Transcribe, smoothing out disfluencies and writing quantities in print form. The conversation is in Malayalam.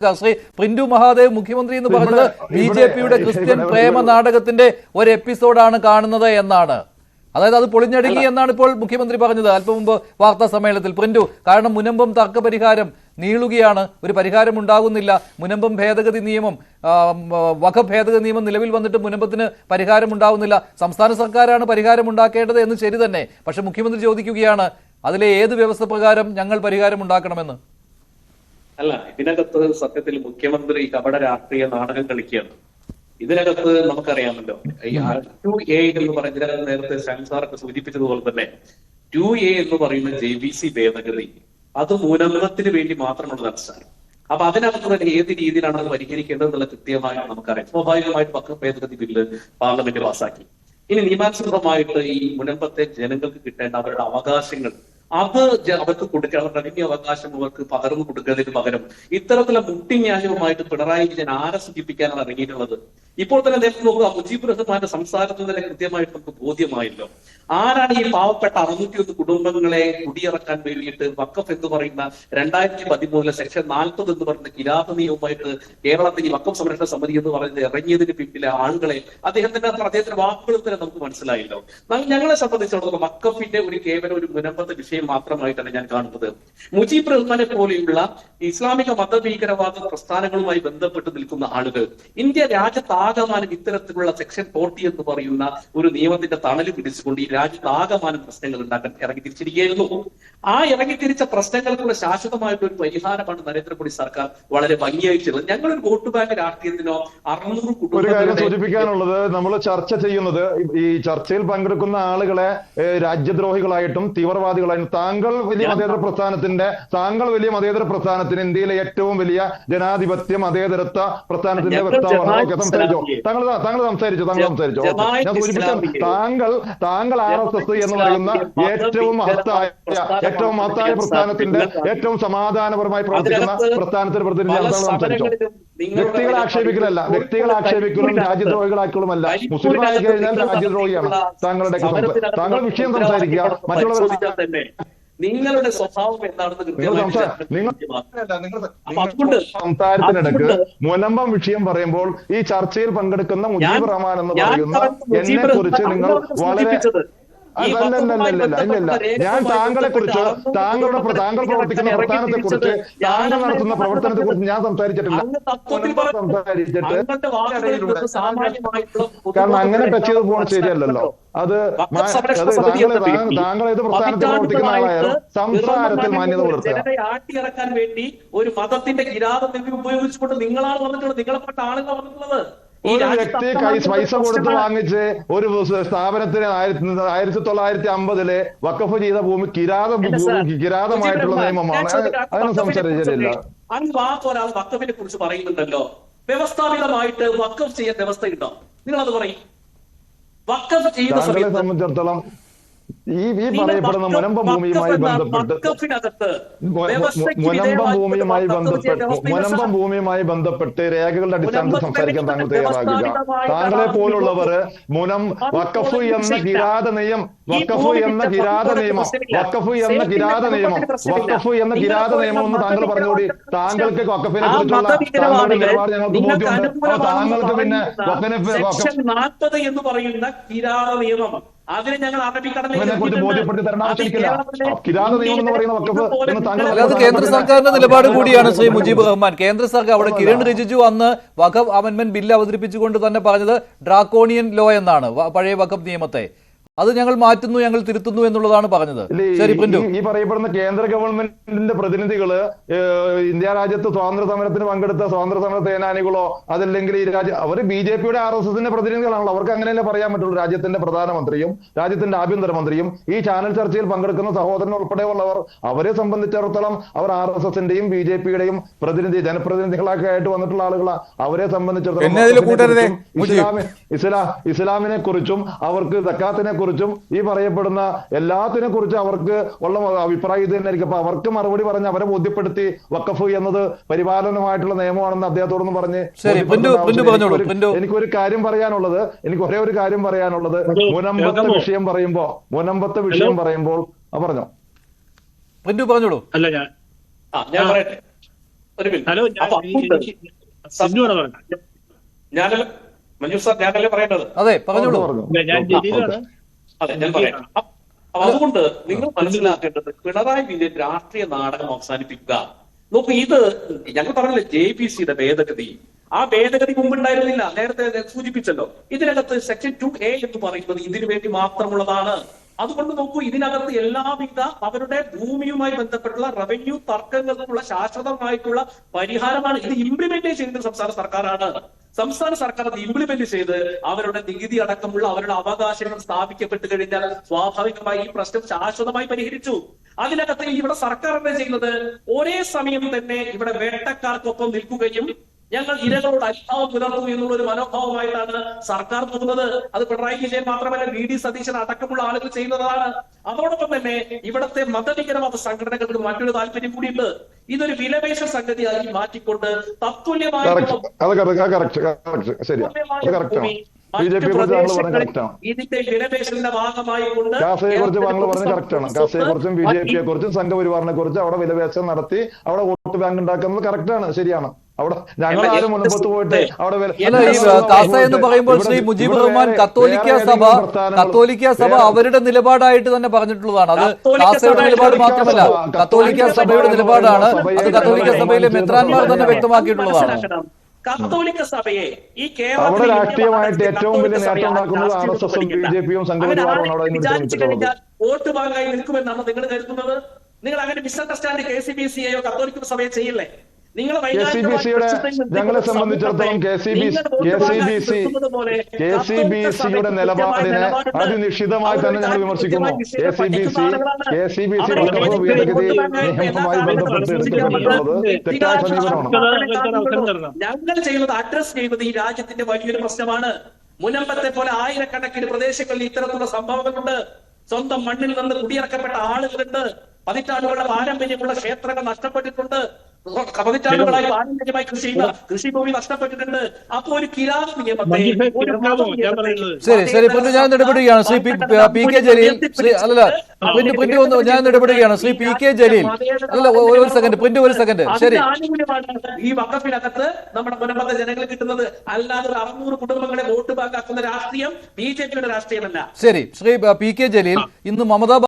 ശ്രീ പ്രിന്റു മഹാദേവ് മുഖ്യമന്ത്രി എന്ന് പറഞ്ഞത് ബി.ജെ.പിയുടെ ക്രിസ്ത്യൻ പ്രേമ നാടകത്തിന്റെ ഒരു എപ്പിസോഡാണ് കാണുന്നത് എന്നാണ്. അതായത് അത് പൊളിഞ്ഞടുങ്ങി എന്നാണ് ഇപ്പോൾ മുഖ്യമന്ത്രി പറഞ്ഞത് അല്പം മുമ്പ് വാർത്താ സമ്മേളനത്തിൽ. പ്രിന്റു, കാരണം മുനമ്പം തർക്ക പരിഹാരം നീളുകയാണ്, ഒരു പരിഹാരം ഉണ്ടാകുന്നില്ല. മുനമ്പം ഭേദഗതി നിയമം, വഖഫ് ഭേദഗതി നിയമം നിലവിൽ വന്നിട്ട് മുനമ്പത്തിന് പരിഹാരം ഉണ്ടാകുന്നില്ല. സംസ്ഥാന സർക്കാരാണ് പരിഹാരം ഉണ്ടാക്കേണ്ടത് എന്ന് ശരി തന്നെ. പക്ഷെ മുഖ്യമന്ത്രി ചോദിക്കുകയാണ് അതിലെ ഏത് വ്യവസ്ഥ പ്രകാരം ഞങ്ങൾ പരിഹാരം ഉണ്ടാക്കണമെന്ന്. അല്ല, ഇതിനകത്ത് സത്യത്തിൽ മുഖ്യമന്ത്രി കപട രാഷ്ട്രീയ നാടകം കളിക്കുകയാണ്. ഇതിനകത്ത് നമുക്കറിയാമല്ലോ, ഈ 2A എന്ന് പറയുന്നത് നേരത്തെ സാർക്ക് സൂചിപ്പിച്ചതുപോലെ തന്നെ 2A എന്ന് പറയുന്ന JVC ഭേദഗതി അത് മൂലംബത്തിന് വേണ്ടി മാത്രമുള്ളതാണ് സാർ. അപ്പൊ അതിനകത്ത് ഏത് രീതിയിലാണ് അത് പരിഹരിക്കേണ്ടത് എന്നുള്ള കൃത്യമായിട്ട് നമുക്കറിയാം. സ്വാഭാവികമായിട്ട് വഖഫ് ഭേദഗതി ബില്ല് പാർലമെന്റ് പാസാക്കി. ഇനി നിയമാനുസൃതമായിട്ട് ഈ മുനമ്പത്തെ ജനങ്ങൾക്ക് കിട്ടേണ്ട അവരുടെ അവകാശങ്ങൾ അത് അവർക്ക് കൊടുക്കുക, അവരുടെ റവന്യൂ അവകാശം അവർക്ക് പകർന്നു കൊടുക്കുന്നതിന് പകരം ഇത്തരത്തിലുള്ള മുട്ടിന്യായവുമായിട്ട് പിണറായി വിജയൻ ആരെ സൂചിപ്പിക്കാനാണ് ഇറങ്ങിയിട്ടുള്ളത്. ഇപ്പോൾ തന്നെ നേരത്തെ നോക്കുക, മുജീബ് റഹ്മാന്റെ സംസാരത്തിൽ തന്നെ കൃത്യമായിട്ട് നമുക്ക് ബോധ്യമായല്ലോ ആരാണ് ഈ പാവപ്പെട്ട 601 കുടുംബങ്ങളെ കുടിയിറക്കാൻ വേണ്ടിയിട്ട് വഖഫ് എന്ന് പറയുന്ന 2013 സെക്ഷൻ 40 എന്ന് പറയുന്ന കിരാത നിയമവുമായിട്ട് കേരളത്തിൽ ഈ വഖഫ് സംരക്ഷണ സമിതി എന്ന് പറയുന്നത് ഇറങ്ങിയതിന് പിന്നിലെ ആളുകളെ അദ്ദേഹത്തിന്റെ വാക്കുകളിൽ തന്നെ നമുക്ക് മനസ്സിലായല്ലോ. ഞങ്ങളെ സംബന്ധിച്ചിടത്തോളം വഖഫിന്റെ ഒരു കേവലം ഒരു മുനമ്പത്തെ വിഷയം മാത്രമായിട്ടാണ് ഞാൻ കാണുന്നത്. മുജീബ് റഹ്മാനെ പോലെയുള്ള ഇസ്ലാമിക മതഭീകരവാദ പ്രസ്ഥാനങ്ങളുമായി ബന്ധപ്പെട്ട് നിൽക്കുന്ന ആളുകൾ ഇന്ത്യ രാജ്യത്താകമാനം ഇത്തരത്തിലുള്ള സെക്ഷൻ 40 എന്ന് പറയുന്ന ഒരു നിയമത്തിന്റെ തണല് പിടിച്ചുകൊണ്ട് ഈ രാജ്യത്താകമാനം പ്രശ്നങ്ങൾ ഉണ്ടാക്കാൻ ഇറങ്ങി തിരിച്ചിരിക്കുകയായിരുന്നു. ആ ഇറങ്ങിത്തിരിച്ച പ്രശ്നങ്ങൾക്കുള്ള ശാശ്വതമായിട്ടുള്ള ഒരു പരിഹാരമാണ് നരേന്ദ്രമോദി സർക്കാർ വളരെ ഭംഗിയായി ചെയ്തത്. ഞങ്ങളൊരു വോട്ട് ബാങ്ക് രാഷ്ട്രീയത്തിനോ 600 കുടുംബങ്ങളെ സൂചിപ്പിക്കാനുള്ളത്, നമ്മൾ ചർച്ച ചെയ്യുന്നത് ഈ ചർച്ചയിൽ പങ്കെടുക്കുന്ന ആളുകളെ രാജ്യദ്രോഹികളായിട്ടും തീവ്രവാദികളായിട്ടും താങ്കൾ വലിയ മതേതര പ്രസ്ഥാനത്തിന് ഇന്ത്യയിലെ ഏറ്റവും വലിയ ജനാധിപത്യ മതേതരത്വ പ്രസ്ഥാനത്തിന്റെ വക്താവാണ്. താങ്കൾ സംസാരിച്ചോ ഞാൻ സൂചിപ്പിക്കാൻ, താങ്കൾ RSS എന്ന് പറയുന്ന ഏറ്റവും മഹത്തായ പ്രസ്ഥാനത്തിന്റെ ഏറ്റവും സമാധാനപരമായി പ്രവർത്തിക്കുന്ന പ്രസ്ഥാനത്തിന്റെ പ്രതിനിധിയാണ് സംസാരിച്ചോ. വ്യക്തികളെ ആക്ഷേപിക്കലും രാജ്യദ്രോഹികളാക്കലുമല്ല. മുസ്ലിം ആയി കഴിഞ്ഞാൽ രാജ്യദ്രോഹിയാണ്. താങ്കൾ വിഷയം സംസാരിക്കുക, മറ്റുള്ളവർ നിങ്ങളുടെ സ്വഭാവം എന്താണെന്ന് സംസാരത്തിനിടക്ക് മുനമ്പം വിഷയം പറയുമ്പോൾ ഈ ചർച്ചയിൽ പങ്കെടുക്കുന്ന മുജീബ് റഹ്മാൻ എന്ന് പറയുന്ന എന്നെ കുറിച്ച് നിങ്ങൾ വളരെ ഇല്ല. ഞാൻ താങ്കളെ കുറിച്ച് താങ്കൾ പ്രവർത്തിക്കുന്ന പ്രസ്ഥാനത്തെ കുറിച്ച് താങ്കൾ നടത്തുന്ന പ്രവർത്തനത്തെ കുറിച്ച് ഞാൻ സംസാരിച്ചിട്ടില്ല. കാരണം അങ്ങനെ ടച്ച് ചെയ്ത് പോകണം ശരിയല്ലല്ലോ. താങ്കൾ ഏത് പ്രസ്ഥാനത്തിൽ പ്രവർത്തിക്കുന്ന ആളായാലും സംസാരത്തിൽ മാന്യത പുലർത്തുക. ആട്ടിയിറക്കാൻ വേണ്ടി ഒരു മതത്തിന്റെ കിരാതം ഉപയോഗിച്ചുകൊണ്ട് നിങ്ങളാണ് വന്നിട്ടുള്ളത്, നിങ്ങളെപ്പെട്ട ആളുകൾ വന്നിട്ടുള്ളത്. ഒരു വ്യക്തി പൈസ കൊടുത്ത് വാങ്ങിച്ച് ഒരു സ്ഥാപനത്തിന് 1950 വഖഫ് ചെയ്ത ഭൂമി കിരാതമായിട്ടുള്ള നിയമമാണ്. അതിന് സംസാരിച്ചില്ല. ഒരാൾ വഖഫിനെ കുറിച്ച് പറയുന്നുണ്ടല്ലോ, വ്യവസ്ഥാപിതമായിട്ട് വഖഫ് ചെയ്യാൻ വ്യവസ്ഥയുണ്ടോ? നിങ്ങളത് പറയും. വഖഫ് ചെയ്യുന്ന സമയത്തെ സംബന്ധിച്ചിടത്തോളം ഈ പറയപ്പെടുന്ന മുനമ്പം ഭൂമിയുമായി ബന്ധപ്പെട്ട് രേഖകളുടെ അടിസ്ഥാനത്തിൽ സംസാരിക്കാൻ താങ്കൾ തയ്യാറാകുക. താങ്കളെ പോലുള്ളവർ വഖഫ് എന്ന കിരാത നിയമം എന്ന് താങ്കൾ പറഞ്ഞുകൂടി. താങ്കൾക്ക് വഖഫിനെ കുറിച്ചുള്ള താങ്കളുടെ നിലപാട് ഞങ്ങൾക്ക് ബോധ്യമുണ്ട്. താങ്കൾക്ക് പിന്നെ സെക്ഷൻ 40 എന്ന് പറയുന്ന കിരാത നിയമം അതിനെ ഞങ്ങൾ ബോധ്യപ്പെടുത്തി തരണം ആവശ്യമില്ല. അല്ലാതെ കേന്ദ്ര സർക്കാരിന്റെ നിലപാട് കൂടിയാണ് ശ്രീ മുജീബ് റഹ്മാൻ. കേന്ദ്ര സർക്കാർ അവിടെ കിരൺ റിജിജു അന്ന് വഖഫ് അമെന്റ്മെന്റ് ബില്ല് അവതരിപ്പിച്ചുകൊണ്ട് തന്നെ പറഞ്ഞത് ഡ്രാക്കോണിയൻ ലോ എന്നാണ്, പഴയ വഖഫ് നിയമത്തെ. അത് ഞങ്ങൾ മാറ്റുന്നു, ഞങ്ങൾ തിരുത്തുന്നു എന്നുള്ളതാണ് പറഞ്ഞത്. ശരി പ്രിന്റു, ഈ പറയപ്പെടുന്ന കേന്ദ്ര ഗവൺമെന്റിന്റെ പ്രതിനിധികള് ഇന്ത്യ രാജ്യത്ത് സ്വാതന്ത്ര്യ സമരത്തിന് പങ്കെടുത്ത സ്വാതന്ത്ര്യ സമര സേനാനികളോ അതല്ലെങ്കിൽ ഈ അവര് BJPയുടെ RSSന്റെ പ്രതിനിധികളാണല്ലോ. അവർക്ക് അങ്ങനെയല്ലേ പറയാൻ പറ്റുള്ളൂ. രാജ്യത്തിന്റെ പ്രധാനമന്ത്രിയും രാജ്യത്തിന്റെ ആഭ്യന്തരമന്ത്രിയും ഈ ചാനൽ ചർച്ചയിൽ പങ്കെടുക്കുന്ന സഹോദരൻ ഉൾപ്പെടെയുള്ളവർ, അവരെ സംബന്ധിച്ചിടത്തോളം അവർ RSSന്റെയും BJPയുടെയും ജനപ്രതിനിധികളൊക്കെ ആയിട്ട് വന്നിട്ടുള്ള ആളുകളാണ്. അവരെ സംബന്ധിച്ചിടത്തോളം ഇസ്ലാമിനെ കുറിച്ചും അവർക്ക് സക്കാത്തിനെ കുറിച്ചും ഈ പറയപ്പെടുന്ന എല്ലാത്തിനെ കുറിച്ച് അവർക്ക് ഉള്ള അഭിപ്രായം ഇത് തന്നെയായിരിക്കും. അപ്പൊ അവർക്ക് മറുപടി പറഞ്ഞ് അവരെ ബോധ്യപ്പെടുത്തി വഖഫ് എന്നത് പരിപാലനമായിട്ടുള്ള നിയമമാണെന്ന് അദ്ദേഹത്തോടൊന്ന് പറഞ്ഞ് എനിക്കൊരു കാര്യം പറയാനുള്ളത്, ഒരേ ഒരു കാര്യം പറയാനുള്ളത്, മുനമ്പത്തെ വിഷയം പറയുമ്പോൾ പറഞ്ഞോ. പറഞ്ഞോളൂ. അല്ല, ഞാൻ പറയട്ടെ. ഒരു മിനിറ്റ്. ഹലോ, അപ്പൊ ഞാനല്ല മഞ്ജു സാർ, ഞാനല്ലേ പറയേണ്ടത്? അതെ, പറഞ്ഞോളൂ. ഞാൻ ജലീലാണ്. അതെ, ഞാൻ പറയാം. അപ്പൊ അതുകൊണ്ട് നിങ്ങൾ മനസ്സിലാക്കേണ്ടത് പിണറായി വിജയൻ രാഷ്ട്രീയ നാടകം അവസാനിപ്പിക്കുക. നോക്കൂ, ഇത് ഞങ്ങൾ പറഞ്ഞില്ലേ JPC ഭേദഗതി, ആ ഭേദഗതി മുമ്പുണ്ടായിരുന്നില്ല. നേരത്തെ സൂചിപ്പിച്ചല്ലോ, ഇതിനകത്ത് സെക്ഷൻ 2A എന്ന് പറയുന്നത് ഇതിനു വേണ്ടി മാത്രമുള്ളതാണ്. അതുകൊണ്ട് നോക്കൂ, ഇതിനകത്ത് എല്ലാവിധ അവരുടെ ഭൂമിയുമായി ബന്ധപ്പെട്ടുള്ള റവന്യൂ തർക്കങ്ങൾക്കുള്ള ശാശ്വതമായിട്ടുള്ള പരിഹാരമാണ്. ഇത് ഇംപ്ലിമെന്റ് ചെയ്യുന്നത് സംസ്ഥാന സർക്കാരാണ്. സംസ്ഥാന സർക്കാർ അത് ഇംപ്ലിമെന്റ് ചെയ്ത് അവരുടെ നികുതി അടക്കമുള്ള അവരുടെ അവകാശങ്ങൾ സ്ഥാപിക്കപ്പെട്ട് കഴിഞ്ഞാൽ സ്വാഭാവികമായി ഈ പ്രശ്നം ശാശ്വതമായി പരിഹരിച്ചു. അതിനകത്ത് ഇവിടെ സർക്കാർ എന്താ ചെയ്യുന്നത്? ഒരേ സമയം തന്നെ ഇവിടെ വേട്ടക്കാർക്കൊപ്പം നിൽക്കുകയും ഞങ്ങൾ ഇരകളോട് അനുഭാവം പുലർത്തും എന്നുള്ള ഒരു മനോഭാവമായിട്ടാണ് സർക്കാർ പോകുന്നത്. അത് പിണറായി വിജയൻ മാത്രമല്ല, VD സതീശൻ അടക്കമുള്ള ആളുകൾ ചെയ്യുന്നതാണ്. അതോടൊപ്പം തന്നെ ഇവിടുത്തെ മതഭീകരവാദ സംഘടനകൾക്ക് മറ്റൊരു താല്പര്യം കൂടിയുണ്ട്. ഇതൊരു വിലപേശ സംഗതിയായി മാറ്റിക്കൊണ്ട് തത്തുല്യമായ ഇതിന്റെ വിലപേശലിന്റെ ഭാഗമായി കൊണ്ട് കാസയെ കുറിച്ച് താങ്കൾ പറഞ്ഞ കറക്റ്റാണ്. കാസയെ കുറിച്ചും BJP-യെ കുറിച്ചും സംഘപരിവാറിനെ കുറിച്ചും അവിടെ വിലപേശം നടത്തി അവിടെ വോട്ട് ബാങ്ക് ഉണ്ടാക്കുന്നത് കറക്റ്റാണ്, ശരിയാണ്. അവിടെ ഞങ്ങൾ ആരും മുൻപത്ത് പോയിട്ട് അവിടെ കാസ എന്ന് പറയുമ്പോൾ ശ്രീ മുജീബ് റഹ്മാൻ കത്തോലിക്ക സഭ അവരുടെ നിലപാടായിട്ട് തന്നെ പറഞ്ഞിട്ടുള്ളതാണ്. അത് കാസയുടെ നിലപാട് മാത്രമല്ല, കത്തോലിക്ക സഭയുടെ നിലപാടാണ്. അത് കത്തോലിക്ക സഭയിലെ മെത്രാന്മാർ തന്നെ വ്യക്തമാക്കിയിട്ടുള്ളതാണ്. കത്തോലിക്ക സഭയെ ഈ അവിടെ രാഷ്ട്രീയമായിട്ട് ഏറ്റവും വലിയ നേട്ടം ഉണ്ടാക്കുന്നത് RSS-ഉം BJP-യും സംഘപരിവാറും അവിടെ വോട്ട് ബാങ്കായി നിൽക്കുമെന്നാണ് നിങ്ങൾ കരുതുന്നത്? നിങ്ങൾ അങ്ങനെ മിസ്അണ്ടർസ്റ്റാൻഡ് KCBC-യോ കത്തോലിക്ക സഭയെ ചെയ്യില്ലേ? KCBC-യുടെ ഞങ്ങളെ സംബന്ധിച്ചിടത്തോളം KCBC-യുടെ നിലപാടിനെ അതിനിശ്ചിതമായി തന്നെ ഞങ്ങൾ വിമർശിക്കുന്നു. KCBC ഭേദഗതി നിയമവുമായി ബന്ധപ്പെട്ട് എടുക്കപ്പെട്ടിട്ടുള്ളത് തെറ്റായ സമീപനമാണ്. ഞങ്ങൾ ചെയ്യുന്നത് അഡ്രസ് ചെയ്യുന്നത് ഈ രാജ്യത്തിന്റെ വലിയൊരു പ്രശ്നമാണ്. മുനമ്പത്തെ പോലെ ആയിരക്കണക്കിന് പ്രദേശങ്ങളിൽ ഇത്തരത്തിലുള്ള സംഭവങ്ങളുണ്ട്. സ്വന്തം മണ്ണിൽ നിന്ന് കുടിയിറക്കപ്പെട്ട ആളുകളുണ്ട്. പതിറ്റാണ്ടുകളുടെ പാരമ്പര്യമുള്ള ക്ഷേത്രങ്ങൾ നഷ്ടപ്പെട്ടിട്ടുണ്ട്. പതിറ്റാണ്ടുകളായി പാരമ്പര്യമായി കൃഷി ചെയ്യുന്ന കൃഷിഭൂമി നഷ്ടപ്പെട്ടിട്ടുണ്ട്. അപ്പൊ ഒരു കിരാത നിയമത്തെ ശരി പ്രിന്റ് ഞാൻ ഇടപെടുകയാണ്. ശ്രീ PK ജലീൽ, പ്രിന്റ് ഞാൻ ഇടപെടുകയാണ്. ശ്രീ PK ജലീൽ, അല്ല ഒരു സെക്കൻഡ്, പ്രിന്റ് ഒരു സെക്കൻഡ്. ശരി, ഈ വഖഫിനകത്ത് നമ്മുടെ മുനമ്പത്തെ ജനങ്ങൾ കിട്ടുന്നത്, അല്ലാതെ 600 കുടുംബങ്ങളെ വോട്ട് ബാങ്കാക്കുന്ന രാഷ്ട്രീയം BJP-യുടെ രാഷ്ട്രീയമല്ല. ശരി, ശ്രീ PK ജലീൽ, ഇന്ന് മമതാ